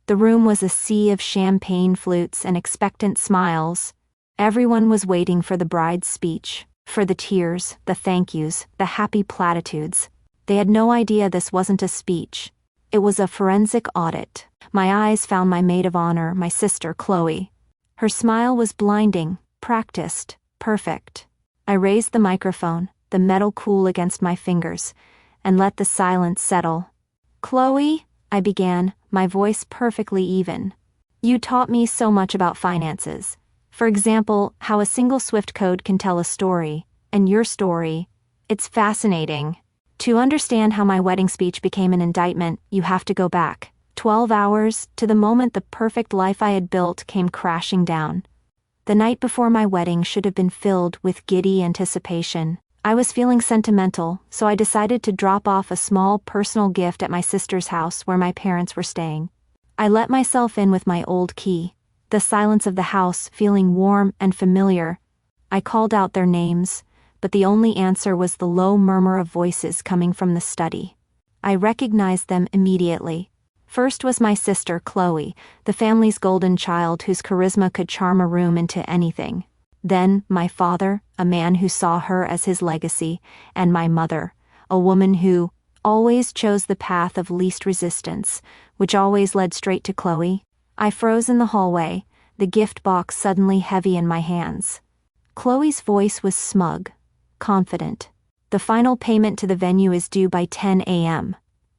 The room was a sea of champagne flutes and expectant smiles. Everyone was waiting for the bride's speech, for the tears, the thank yous, the happy platitudes. They had no idea this wasn't a speech. It was a forensic audit. My eyes found my maid of honor, my sister, Chloe. Her smile was blinding, practiced, perfect. I raised the microphone, the metal cool against my fingers, and let the silence settle. "Chloe," I began, my voice perfectly even. "You taught me so much about finances. For example, how a single Swift code can tell a story, and your story. It's fascinating. To understand how my wedding speech became an indictment, you have to go back 12 hours to the moment the perfect life I had built came crashing down. The night before my wedding should have been filled with giddy anticipation. I was feeling sentimental, so I decided to drop off a small personal gift at my sister's house where my parents were staying. I let myself in with my old key, the silence of the house feeling warm and familiar. I called out their names, but the only answer was the low murmur of voices coming from the study. I recognized them immediately. First was my sister, Chloe, the family's golden child whose charisma could charm a room into anything. Then, my father, a man who saw her as his legacy, and my mother, a woman who always chose the path of least resistance, which always led straight to Chloe. I froze in the hallway, the gift box suddenly heavy in my hands. Chloe's voice was smug, confident. "The final payment to the venue is due by 10 a.m.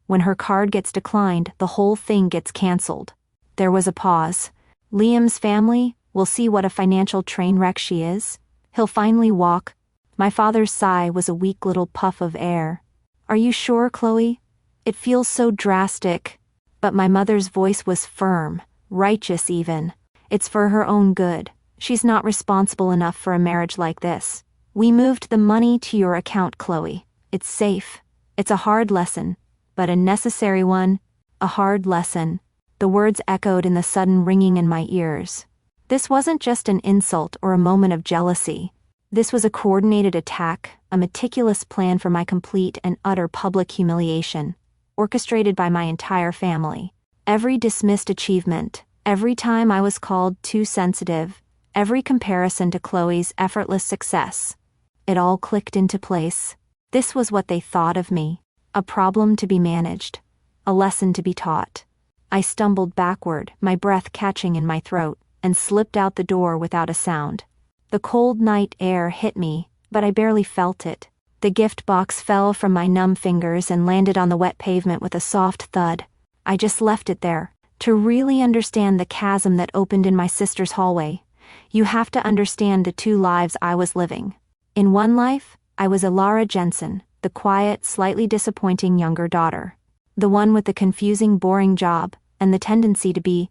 When her card gets declined, the whole thing gets cancelled." There was a pause. "Liam's family will see what a financial train wreck she is. He'll finally walk." My father's sigh was a weak little puff of air. "Are you sure, Chloe? It feels so drastic." But my mother's voice was firm, righteous even. "It's for her own good. She's not responsible enough for a marriage like this. We moved the money to your account, Chloe. It's safe. It's a hard lesson, but a necessary one. A hard lesson." The words echoed in the sudden ringing in my ears. This wasn't just an insult or a moment of jealousy. This was a coordinated attack, a meticulous plan for my complete and utter public humiliation, orchestrated by my entire family. Every dismissed achievement, every time I was called too sensitive, every comparison to Chloe's effortless success, it all clicked into place. This was what they thought of me. A problem to be managed. A lesson to be taught. I stumbled backward, my breath catching in my throat, and slipped out the door without a sound. The cold night air hit me, but I barely felt it. The gift box fell from my numb fingers and landed on the wet pavement with a soft thud. I just left it there. To really understand the chasm that opened in my sister's hallway, you have to understand the two lives I was living. In one life, I was Ilara Jensen, the quiet, slightly disappointing younger daughter. The one with the confusing, boring job, and the tendency to be,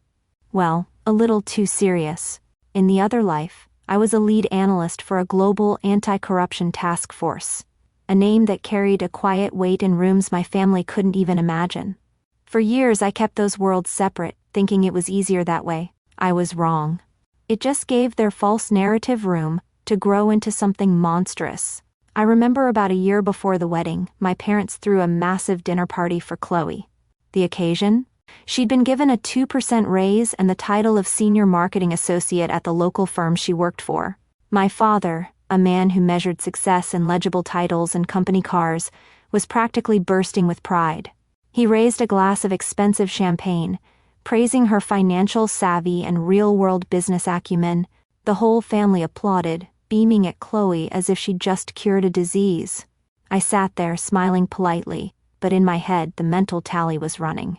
well, a little too serious. In the other life, I was a lead analyst for a global anti-corruption task force, a name that carried a quiet weight in rooms my family couldn't even imagine. For years I kept those worlds separate, thinking it was easier that way. I was wrong. It just gave their false narrative room to grow into something monstrous. I remember about a year before the wedding, my parents threw a massive dinner party for Chloe. The occasion? She'd been given a 2% raise and the title of senior marketing associate at the local firm she worked for. My father, a man who measured success in legible titles and company cars, was practically bursting with pride. He raised a glass of expensive champagne, praising her financial savvy and real-world business acumen. The whole family applauded, beaming at Chloe as if she'd just cured a disease. I sat there smiling politely, but in my head the mental tally was running.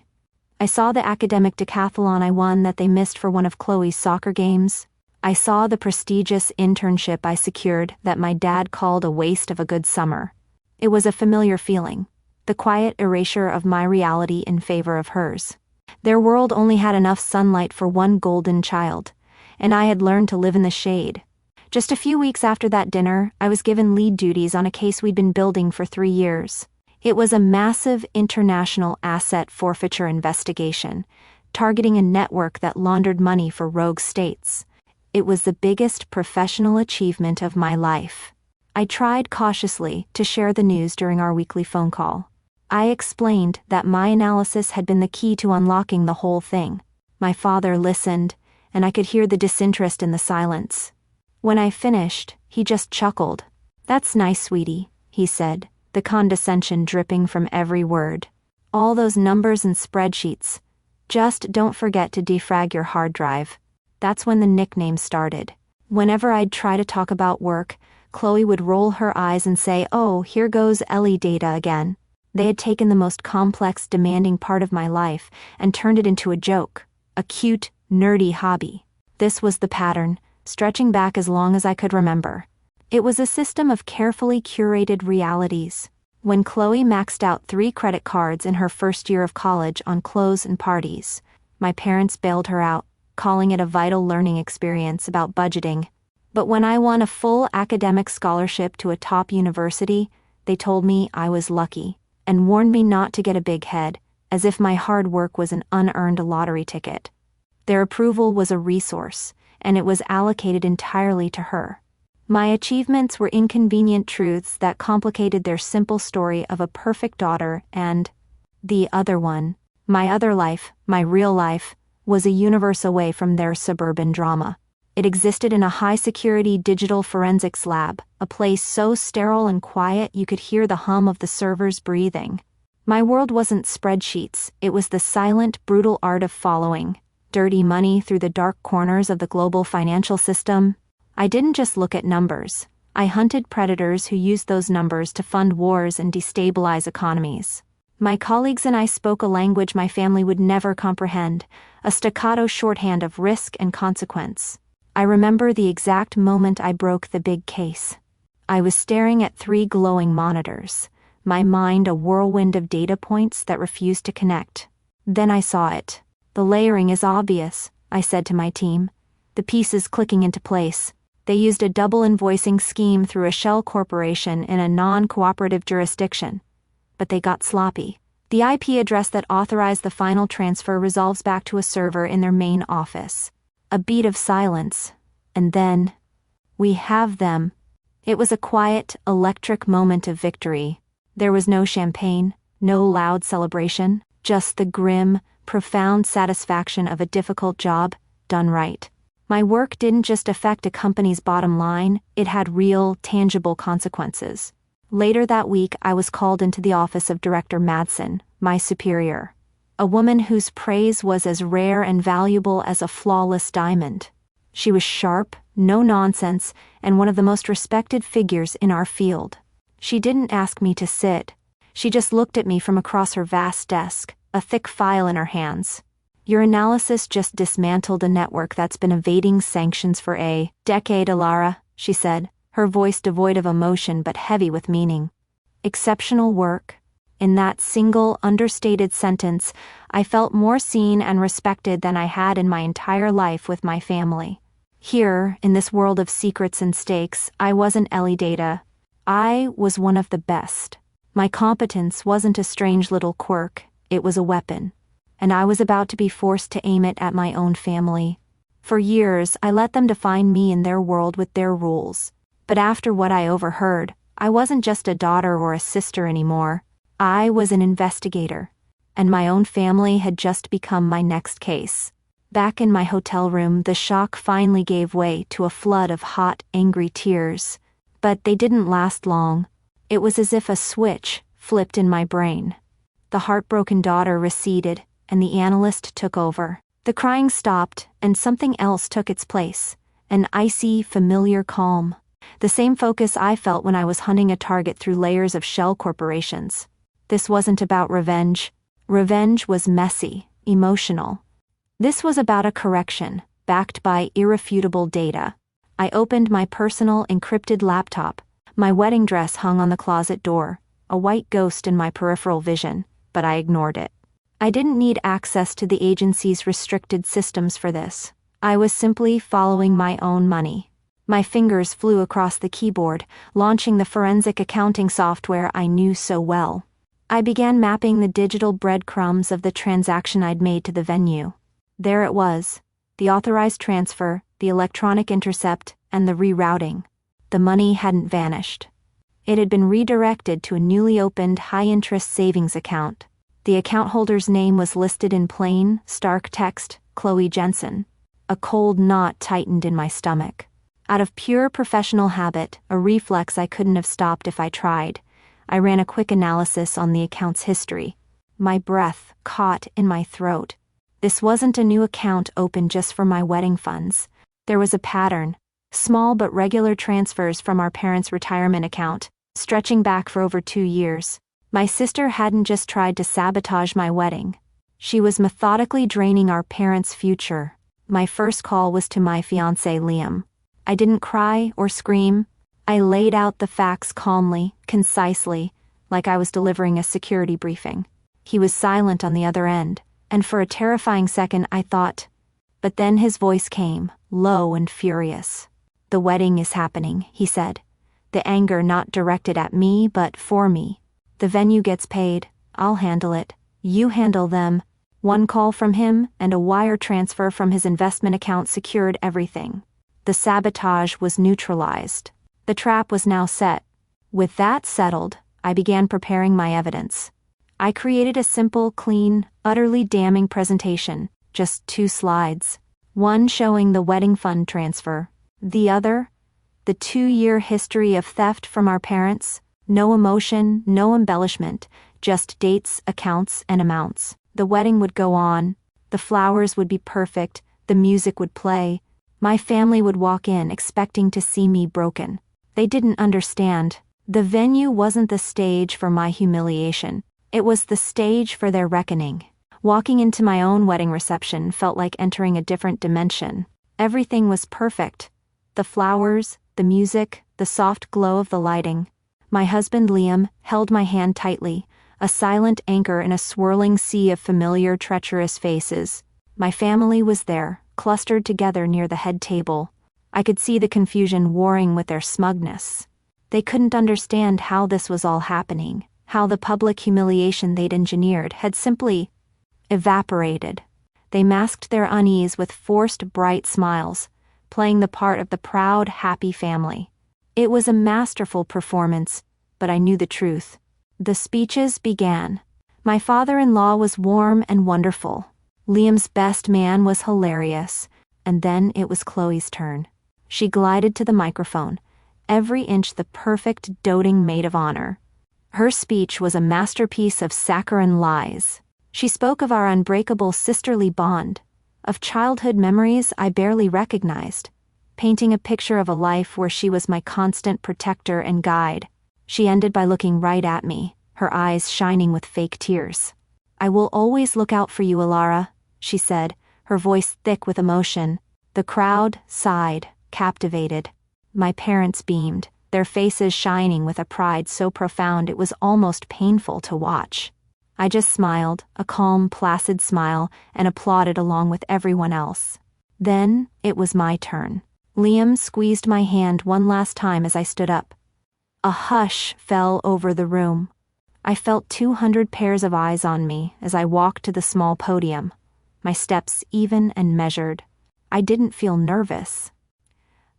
I saw the academic decathlon I won that they missed for one of Chloe's soccer games. I saw the prestigious internship I secured that my dad called a waste of a good summer. It was a familiar feeling, the quiet erasure of my reality in favor of hers. Their world only had enough sunlight for one golden child, and I had learned to live in the shade. Just a few weeks after that dinner, I was given lead duties on a case we'd been building for 3 years. It was a massive international asset forfeiture investigation, targeting a network that laundered money for rogue states. It was the biggest professional achievement of my life. I tried cautiously to share the news during our weekly phone call. I explained that my analysis had been the key to unlocking the whole thing. My father listened, and I could hear the disinterest in the silence. When I finished, he just chuckled. "That's nice, sweetie," he said, the condescension dripping from every word. "All those numbers and spreadsheets. Just don't forget to defrag your hard drive." That's when the nickname started. Whenever I'd try to talk about work, Chloe would roll her eyes and say, "Oh, here goes Ellie data again." They had taken the most complex, demanding part of my life and turned it into a joke, a cute, nerdy hobby. This was the pattern, stretching back as long as I could remember. It was a system of carefully curated realities. When Chloe maxed out 3 credit cards in her first year of college on clothes and parties, my parents bailed her out, calling it a vital learning experience about budgeting. But when I won a full academic scholarship to a top university, they told me I was lucky, and warned me not to get a big head, as if my hard work was an unearned lottery ticket. Their approval was a resource, and it was allocated entirely to her. My achievements were inconvenient truths that complicated their simple story of a perfect daughter, and the other one, my other life, my real life, was a universe away from their suburban drama. It existed in a high-security digital forensics lab, a place so sterile and quiet you could hear the hum of the servers breathing. My world wasn't spreadsheets, it was the silent, brutal art of following dirty money through the dark corners of the global financial system. I didn't just look at numbers. I hunted predators who used those numbers to fund wars and destabilize economies. My colleagues and I spoke a language my family would never comprehend, a staccato shorthand of risk and consequence. I remember the exact moment I broke the big case. I was staring at 3 glowing monitors, my mind a whirlwind of data points that refused to connect. Then I saw it. "The layering is obvious," I said to my team. "The pieces clicking into place. They used a double invoicing scheme through a shell corporation in a non-cooperative jurisdiction. But they got sloppy. The IP address that authorized the final transfer resolves back to a server in their main office." A beat of silence, and then, "We have them." It was a quiet, electric moment of victory. There was no champagne, no loud celebration, just the grim, profound satisfaction of a difficult job done right. My work didn't just affect a company's bottom line, it had real, tangible consequences. Later that week, I was called into the office of Director Madsen, my superior. A woman whose praise was as rare and valuable as a flawless diamond. She was sharp, no nonsense, and one of the most respected figures in our field. She didn't ask me to sit. She just looked at me from across her vast desk, a thick file in her hands. "Your analysis just dismantled a network that's been evading sanctions for a decade, Alara," she said, her voice devoid of emotion but heavy with meaning. Exceptional work. In that single, understated sentence, I felt more seen and respected than I had in my entire life with my family. Here, in this world of secrets and stakes, I wasn't Ellie Data. I was one of the best. My competence wasn't a strange little quirk, it was a weapon. And I was about to be forced to aim it at my own family. For years, I let them define me in their world with their rules. But after what I overheard, I wasn't just a daughter or a sister anymore. I was an investigator, and my own family had just become my next case. Back in my hotel room, the shock finally gave way to a flood of hot, angry tears. But they didn't last long. It was as if a switch flipped in my brain. The heartbroken daughter receded, and the analyst took over. The crying stopped, and something else took its place. An icy, familiar calm. The same focus I felt when I was hunting a target through layers of shell corporations. This wasn't about revenge. Revenge was messy, emotional. This was about a correction, backed by irrefutable data. I opened my personal encrypted laptop. My wedding dress hung on the closet door, a white ghost in my peripheral vision, but I ignored it. I didn't need access to the agency's restricted systems for this. I was simply following my own money. My fingers flew across the keyboard, launching the forensic accounting software I knew so well. I began mapping the digital breadcrumbs of the transaction I'd made to the venue. There it was, the authorized transfer, the electronic intercept, and the rerouting. The money hadn't vanished. It had been redirected to a newly opened high-interest savings account. The account holder's name was listed in plain, stark text, Chloe Jensen. A cold knot tightened in my stomach. Out of pure professional habit, a reflex I couldn't have stopped if I tried, I ran a quick analysis on the account's history. My breath caught in my throat. This wasn't a new account opened just for my wedding funds. There was a pattern. Small but regular transfers from our parents' retirement account, stretching back for over 2 years. My sister hadn't just tried to sabotage my wedding. She was methodically draining our parents' future. My first call was to my fiancé Liam. I didn't cry or scream. I laid out the facts calmly, concisely, like I was delivering a security briefing. He was silent on the other end, and for a terrifying second I thought. But then his voice came, low and furious. "The wedding is happening," he said. The anger not directed at me but for me. "The venue gets paid. I'll handle it. You handle them." One call from him and a wire transfer from his investment account secured everything. The sabotage was neutralized. The trap was now set. With that settled, I began preparing my evidence. I created a simple, clean, utterly damning presentation, just 2 slides. One showing the wedding fund transfer. The other, the 2-year history of theft from our parents. No emotion, no embellishment, just dates, accounts, and amounts. The wedding would go on. The flowers would be perfect. The music would play. My family would walk in expecting to see me broken. They didn't understand. The venue wasn't the stage for my humiliation. It was the stage for their reckoning. Walking into my own wedding reception felt like entering a different dimension. Everything was perfect. The flowers, the music, the soft glow of the lighting. My husband Liam held my hand tightly, a silent anchor in a swirling sea of familiar, treacherous faces. My family was there, clustered together near the head table. I could see the confusion warring with their smugness. They couldn't understand how this was all happening, how the public humiliation they'd engineered had simply evaporated. They masked their unease with forced bright smiles, playing the part of the proud, happy family. It was a masterful performance, but I knew the truth. The speeches began. My father-in-law was warm and wonderful. Liam's best man was hilarious. And then it was Chloe's turn. She glided to the microphone, every inch the perfect, doting maid of honor. Her speech was a masterpiece of saccharine lies. She spoke of our unbreakable sisterly bond, of childhood memories I barely recognized, painting a picture of a life where she was my constant protector and guide. She ended by looking right at me, her eyes shining with fake tears. "I will always look out for you, Alara," she said, her voice thick with emotion. The crowd sighed, captivated. My parents beamed, their faces shining with a pride so profound it was almost painful to watch. I just smiled, a calm, placid smile, and applauded along with everyone else. Then it was my turn. Liam squeezed my hand one last time as I stood up. A hush fell over the room. I felt 200 pairs of eyes on me as I walked to the small podium, my steps even and measured. I didn't feel nervous.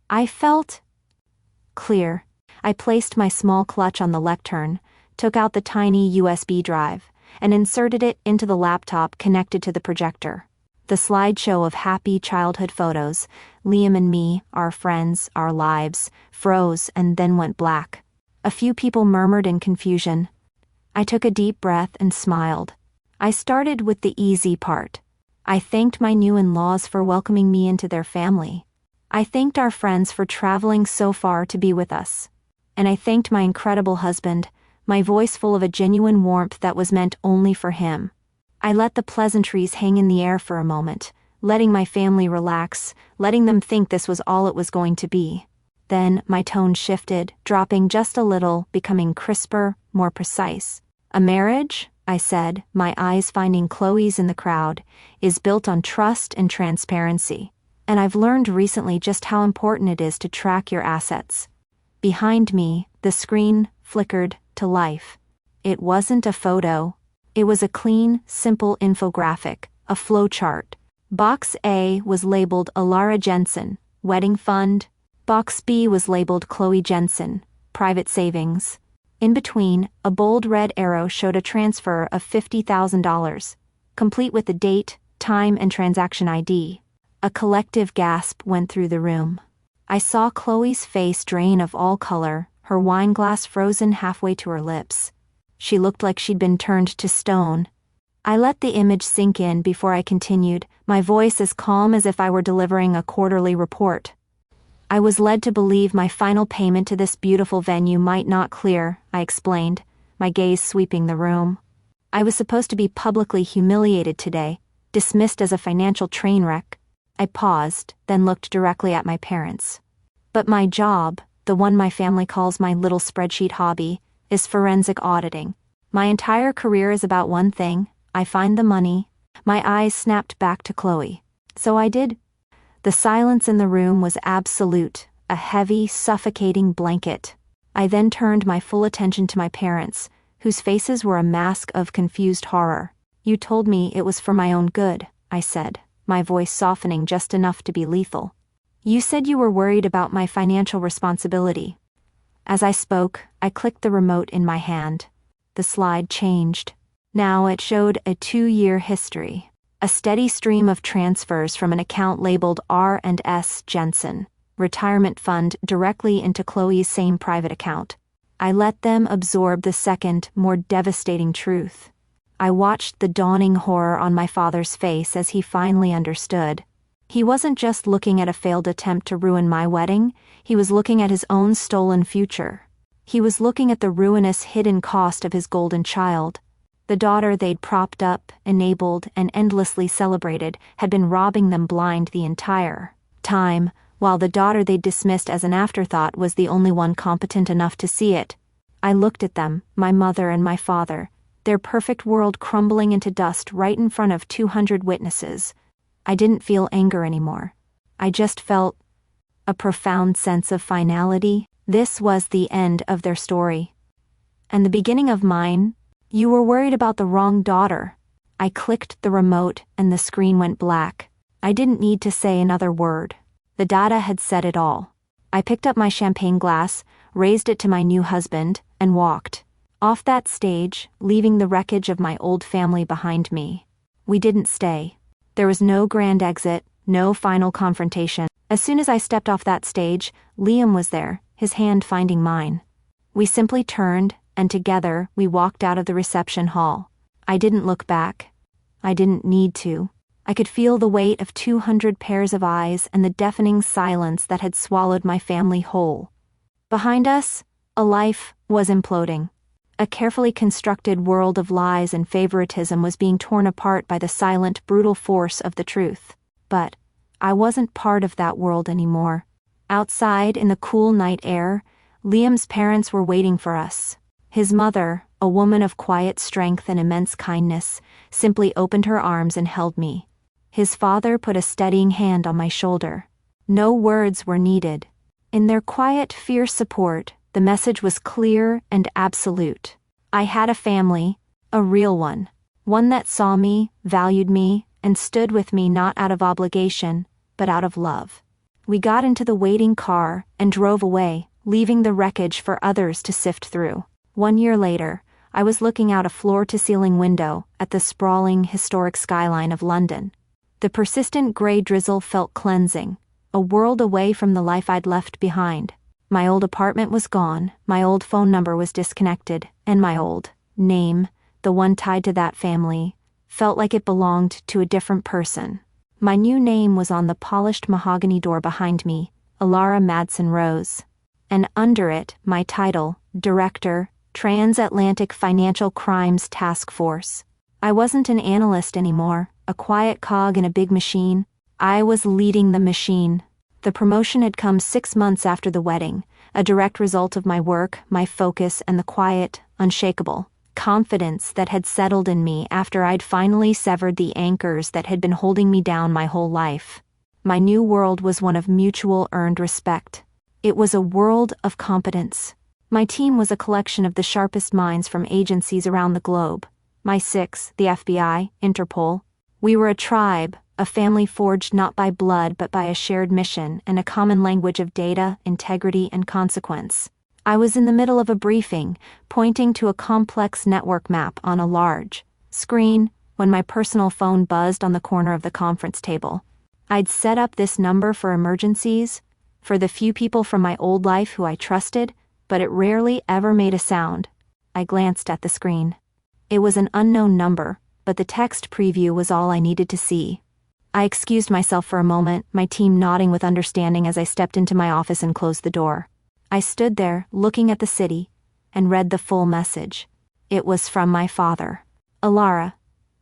I felt clear. I placed my small clutch on the lectern, took out the tiny USB drive, and inserted it into the laptop connected to the projector. The slideshow of happy childhood photos, Liam and me, our friends, our lives, froze and then went black. A few people murmured in confusion. I took a deep breath and smiled. I started with the easy part. I thanked my new in-laws for welcoming me into their family. I thanked our friends for traveling so far to be with us. And I thanked my incredible husband, my voice full of a genuine warmth that was meant only for him. I let the pleasantries hang in the air for a moment, letting my family relax, letting them think this was all it was going to be. Then my tone shifted, dropping just a little, becoming crisper, more precise. "A marriage," I said, my eyes finding Chloe's in the crowd, "is built on trust and transparency. And I've learned recently just how important it is to track your assets." Behind me, the screen flickered to life. It wasn't a photo. It was a clean, simple infographic, a flowchart. Box A was labeled Alara Jensen, Wedding Fund. Box B was labeled Chloe Jensen, Private Savings. In between, a bold red arrow showed a transfer of $50,000, complete with the date, time and transaction ID. A collective gasp went through the room. I saw Chloe's face drain of all color, her wine glass frozen halfway to her lips. She looked like she'd been turned to stone. I let the image sink in before I continued, my voice as calm as if I were delivering a quarterly report. I was led to believe my final payment to this beautiful venue might not clear, I explained, my gaze sweeping the room. I was supposed to be publicly humiliated today, dismissed as a financial train wreck. I paused, then looked directly at my parents. But my job, the one my family calls my little spreadsheet hobby, is forensic auditing. My entire career is about one thing: I find the money. My eyes snapped back to Chloe. So I did. The silence in the room was absolute, a heavy, suffocating blanket. I then turned my full attention to my parents, whose faces were a mask of confused horror. You told me it was for my own good, I said, my voice softening just enough to be lethal. You said you were worried about my financial responsibility. As I spoke, I clicked the remote in my hand. The slide changed. Now it showed a 2-year history. A steady stream of transfers from an account labeled R&S Jensen, retirement fund, directly into Chloe's same private account. I let them absorb the second, more devastating truth. I watched the dawning horror on my father's face as he finally understood. He wasn't just looking at a failed attempt to ruin my wedding, he was looking at his own stolen future. He was looking at the ruinous hidden cost of his golden child. The daughter they'd propped up, enabled, and endlessly celebrated had been robbing them blind the entire time, while the daughter they'd dismissed as an afterthought was the only one competent enough to see it. I looked at them, my mother and my father, their perfect world crumbling into dust right in front of 200 witnesses. I didn't feel anger anymore. I just felt a profound sense of finality. This was the end of their story. And the beginning of mine. You were worried about the wrong daughter. I clicked the remote and the screen went black. I didn't need to say another word. The data had said it all. I picked up my champagne glass, raised it to my new husband, and walked off that stage, leaving the wreckage of my old family behind me. We didn't stay. There was no grand exit, no final confrontation. As soon as I stepped off that stage, Liam was there, his hand finding mine. We simply turned, and together we walked out of the reception hall. I didn't look back. I didn't need to. I could feel the weight of 200 pairs of eyes and the deafening silence that had swallowed my family whole. Behind us, a life was imploding. A carefully constructed world of lies and favoritism was being torn apart by the silent, brutal force of the truth. But I wasn't part of that world anymore. Outside, in the cool night air, Liam's parents were waiting for us. His mother, a woman of quiet strength and immense kindness, simply opened her arms and held me. His father put a steadying hand on my shoulder. No words were needed. In their quiet, fierce support, the message was clear and absolute. I had a family, a real one that saw me, valued me, and stood with me not out of obligation, but out of love. We got into the waiting car and drove away, leaving the wreckage for others to sift through. 1 year later, I was looking out a floor-to-ceiling window at the sprawling, historic skyline of London. The persistent gray drizzle felt cleansing, a world away from the life I'd left behind. My old apartment was gone, my old phone number was disconnected, and my old name, the one tied to that family, felt like it belonged to a different person. My new name was on the polished mahogany door behind me, Alara Madsen Rose. And under it, my title, Director, Transatlantic Financial Crimes Task Force. I wasn't an analyst anymore, a quiet cog in a big machine. I was leading the machine. The promotion had come 6 months after the wedding, a direct result of my work, my focus, and the quiet, unshakable confidence that had settled in me after I'd finally severed the anchors that had been holding me down my whole life. My new world was one of mutual earned respect. It was a world of competence. My team was a collection of the sharpest minds from agencies around the globe. My six, the FBI, Interpol. We were a tribe, a family forged not by blood but by a shared mission and a common language of data, integrity, and consequence. I was in the middle of a briefing, pointing to a complex network map on a large screen, when my personal phone buzzed on the corner of the conference table. I'd set up this number for emergencies, for the few people from my old life who I trusted, but it rarely ever made a sound. I glanced at the screen. It was an unknown number, but the text preview was all I needed to see. I excused myself for a moment, my team nodding with understanding as I stepped into my office and closed the door. I stood there, looking at the city, and read the full message. It was from my father. Alara,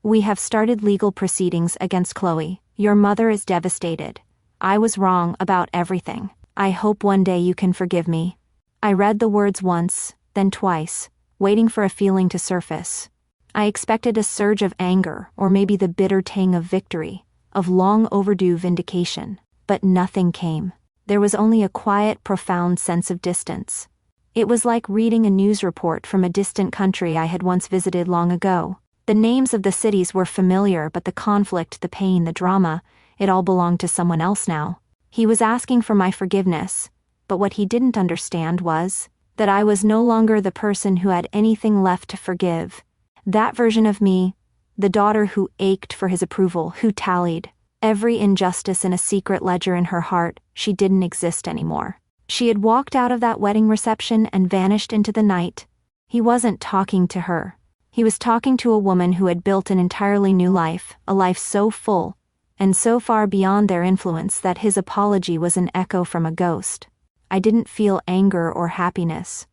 we have started legal proceedings against Chloe. Your mother is devastated. I was wrong about everything. I hope one day you can forgive me. I read the words once, then twice, waiting for a feeling to surface. I expected a surge of anger, or maybe the bitter tang of victory, of long overdue vindication, but nothing came. There was only a quiet, profound sense of distance. It was like reading a news report from a distant country I had once visited long ago. The names of the cities were familiar, but the conflict, the pain, the drama, it all belonged to someone else now. He was asking for my forgiveness, but what he didn't understand was that I was no longer the person who had anything left to forgive. That version of me, the daughter who ached for his approval, who tallied every injustice in a secret ledger in her heart, she didn't exist anymore. She had walked out of that wedding reception and vanished into the night. He wasn't talking to her. He was talking to a woman who had built an entirely new life, a life so full and so far beyond their influence that his apology was an echo from a ghost. I didn't feel anger or happiness.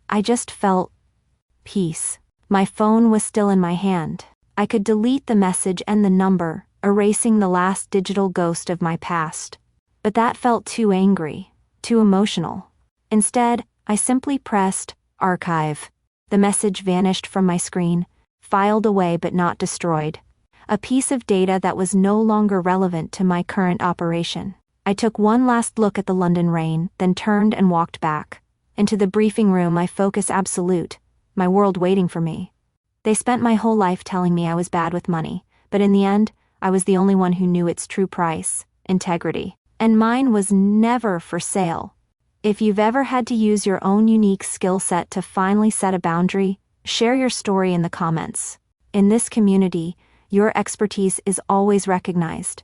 I just felt peace. My phone was still in my hand. I could delete the message and the number, erasing the last digital ghost of my past. But that felt too angry, too emotional. Instead, I simply pressed archive. The message vanished from my screen, filed away but not destroyed. A piece of data that was no longer relevant to my current operation. I took one last look at the London rain, then turned and walked back. Into the briefing room, my focus absolute, my world waiting for me. They spent my whole life telling me I was bad with money, but in the end, I was the only one who knew its true price, integrity. And mine was never for sale. If you've ever had to use your own unique skill set to finally set a boundary, share your story in the comments. In this community, your expertise is always recognized.